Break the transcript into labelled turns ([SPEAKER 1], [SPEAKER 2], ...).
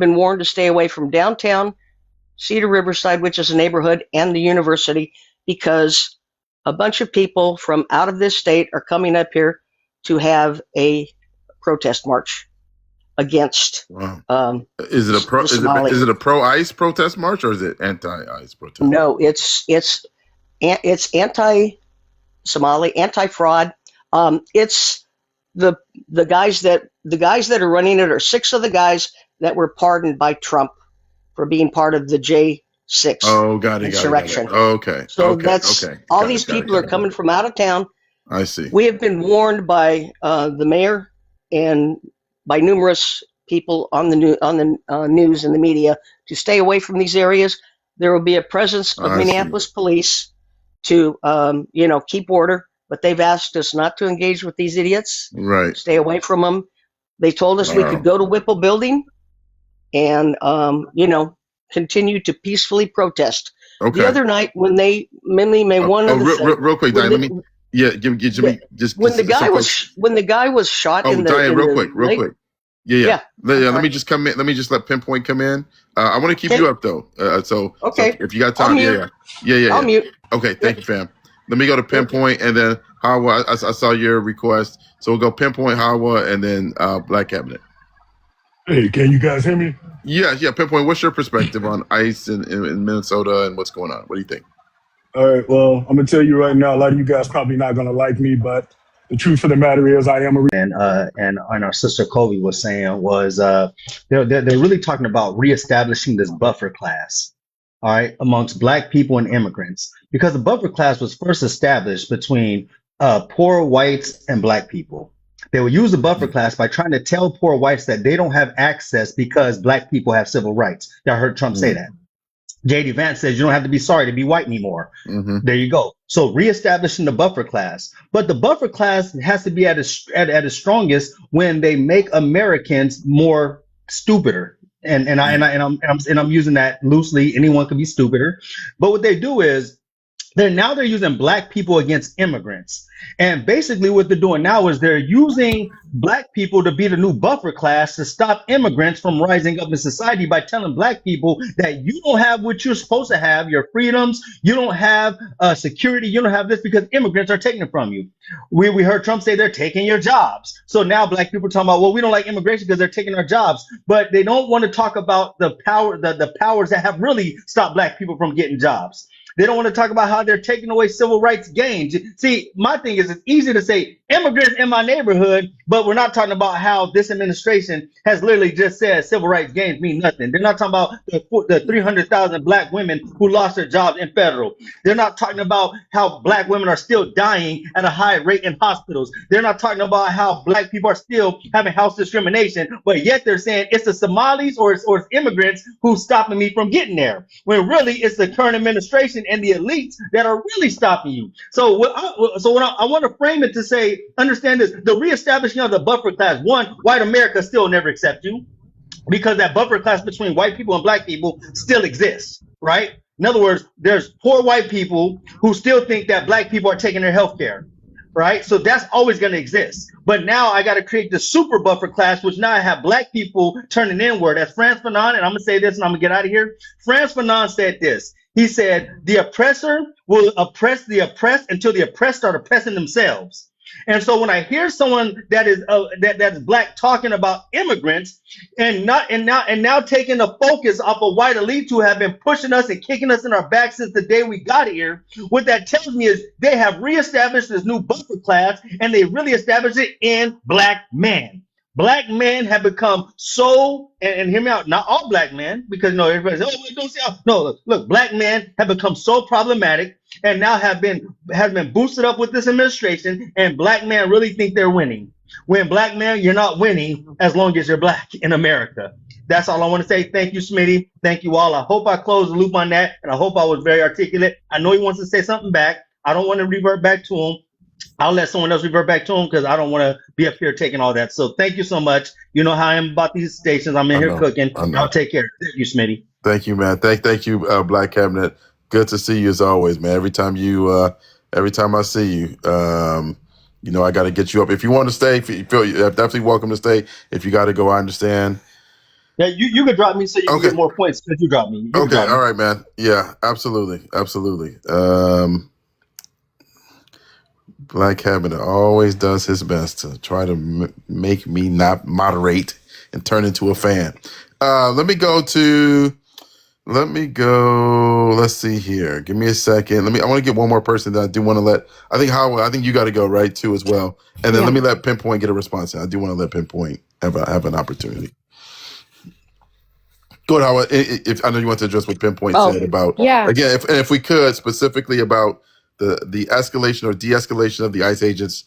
[SPEAKER 1] been warned to stay away from downtown Cedar Riverside, which is a neighborhood, and the university, because a bunch of people from out of this state are coming up here to have a protest march against
[SPEAKER 2] Wow.
[SPEAKER 1] um,
[SPEAKER 2] Is it a pro?
[SPEAKER 1] the Somali.
[SPEAKER 2] Is it a pro-ICE protest march or is it anti-ICE protest?
[SPEAKER 1] No, it's anti-Somali, anti-fraud. It's the guys that are running it are 6 of the guys that were pardoned by Trump for being part of the J6
[SPEAKER 2] Oh, got it.
[SPEAKER 1] insurrection.
[SPEAKER 2] Okay.
[SPEAKER 1] So
[SPEAKER 2] Okay.
[SPEAKER 1] that's
[SPEAKER 2] Okay.
[SPEAKER 1] all
[SPEAKER 2] Got
[SPEAKER 1] these
[SPEAKER 2] it, got it,
[SPEAKER 1] people
[SPEAKER 2] got
[SPEAKER 1] are
[SPEAKER 2] it.
[SPEAKER 1] coming from out of town.
[SPEAKER 2] I see.
[SPEAKER 1] We have been warned by the mayor and by numerous people on the news and the media to stay away from these areas. There will be a presence of
[SPEAKER 2] I see.
[SPEAKER 1] Minneapolis police to keep order, but they've asked us not to engage with these idiots.
[SPEAKER 2] Right.
[SPEAKER 1] Stay away from them. They told us we
[SPEAKER 2] Wow.
[SPEAKER 1] could go to Whipple Building and continue to peacefully protest.
[SPEAKER 2] Okay.
[SPEAKER 1] The other night when they one of the
[SPEAKER 2] real quick, Diane. Let me. Yeah, give me just
[SPEAKER 1] when the guy
[SPEAKER 2] some
[SPEAKER 1] was shot
[SPEAKER 2] Oh,
[SPEAKER 1] in the
[SPEAKER 2] Diane,
[SPEAKER 1] in
[SPEAKER 2] real
[SPEAKER 1] the
[SPEAKER 2] quick.
[SPEAKER 1] lake-
[SPEAKER 2] Yeah. Let
[SPEAKER 1] sorry.
[SPEAKER 2] me just come in. Let me just let Pinpoint come in. I want to keep
[SPEAKER 1] Okay.
[SPEAKER 2] you up though. So
[SPEAKER 1] Okay.
[SPEAKER 2] if you got
[SPEAKER 1] I'll
[SPEAKER 2] time,
[SPEAKER 1] mute.
[SPEAKER 2] yeah.
[SPEAKER 1] I'll mute.
[SPEAKER 2] Okay, thank you, fam. Let me go to Pinpoint and then Hawa. I saw your request, so we'll go Pinpoint, Hawa, and then Black Cabinet.
[SPEAKER 3] Hey, can you guys hear me?
[SPEAKER 2] Yeah. Pinpoint. What's your perspective on ICE in Minnesota and what's going on? What do you think?
[SPEAKER 3] All right, well, I'm gonna tell you right now, a lot of you guys probably not gonna like me, but the truth of the matter is I am a
[SPEAKER 4] and our sister Kobe was saying was they're really talking about reestablishing this buffer class, all right, amongst Black people and immigrants, because the buffer class was first established between poor whites and Black people. They would use the buffer class by trying to tell poor whites that they don't have access because Black people have civil rights. Y'all heard Trump say that. J.D. Vance says you don't have to be sorry to be white anymore.
[SPEAKER 2] Mm-hmm.
[SPEAKER 4] There you go. So reestablishing the buffer class, but the buffer class has to be at its strongest when they make Americans more stupider. And I'm using that loosely. Anyone can be stupider, but what they do is they're using Black people against immigrants. And basically what they're doing now is they're using Black people to be the new buffer class to stop immigrants from rising up in society by telling Black people that you don't have what you're supposed to have, your freedoms, you don't have security, you don't have this because immigrants are taking it from you. We heard Trump say they're taking your jobs. So now Black people are talking about, well, we don't like immigration because they're taking our jobs, but they don't want to talk about the powers that have really stopped Black people from getting jobs. They don't want to talk about how they're taking away civil rights gains. See, my thing is it's easy to say immigrants in my neighborhood, but we're not talking about how this administration has literally just said civil rights gains mean nothing. They're not talking about the 300,000 Black women who lost their jobs in federal. They're not talking about how Black women are still dying at a high rate in hospitals. They're not talking about how Black people are still having health discrimination, but yet they're saying it's the Somalis or it's immigrants who's stopping me from getting there, when really it's the current administration and the elites that are really stopping you. So what I want to frame it to say, understand this, the reestablishing of the buffer class. One, white America still never accept you because that buffer class between white people and Black people still exists, right? In other words, there's poor white people who still think that Black people are taking their health care, right? So that's always going to exist. But now I got to create the super buffer class, which now I have Black people turning inward. As Frantz Fanon, and I'm going to say this and I'm going to get out of here. Frantz Fanon said this. He said, the oppressor will oppress the oppressed until the oppressed start oppressing themselves. And so when I hear someone that is that's Black talking about immigrants and now taking the focus off of white elites who have been pushing us and kicking us in our back since the day we got here, what that tells me is they have reestablished this new buffer class and they really established it in Black men. Black men have become so, and hear me out, not all Black men, because everybody says, oh, wait, don't say, no, look, Black men have become so problematic and now have been boosted up with this administration, and Black men really think they're winning. When Black men, you're not winning as long as you're Black in America. That's all I want to say. Thank you, Smitty. Thank you all. I hope I closed the loop on that, and I hope I was very articulate. I know he wants to say something back. I don't want to revert back to him. I'll let someone else revert back to him because I don't want to be up here taking all that. So thank you so much. You know how I am about these stations. I'm in here cooking. I'll take care. Thank you, Smitty.
[SPEAKER 2] Thank you, man. Thank you, Black Cabinet. Good to see you as always, man. Every time I see you, I got to get you up. If you want to stay, if you feel you're definitely welcome to stay. If you got to go, I understand.
[SPEAKER 4] Yeah, you could drop me so you can
[SPEAKER 2] Okay.
[SPEAKER 4] get more points because you drop me. You can
[SPEAKER 2] Okay.
[SPEAKER 4] drop me.
[SPEAKER 2] All right, man. Yeah, absolutely. Absolutely. Black Cabinet always does his best to try to make me not moderate and turn into a fan. Let me go. Let's see here. Give me a second. I want to get one more person that I do want to let. I think Howard. I think you got to go right too as well. And then
[SPEAKER 1] Yeah.
[SPEAKER 2] let me let Pinpoint get a response. I do want to let Pinpoint have an opportunity. Go ahead, Howard. If I know you want to address what Pinpoint
[SPEAKER 1] Oh,
[SPEAKER 2] said about
[SPEAKER 5] Yeah.
[SPEAKER 2] again, if we could specifically about the escalation or de-escalation of the ICE agents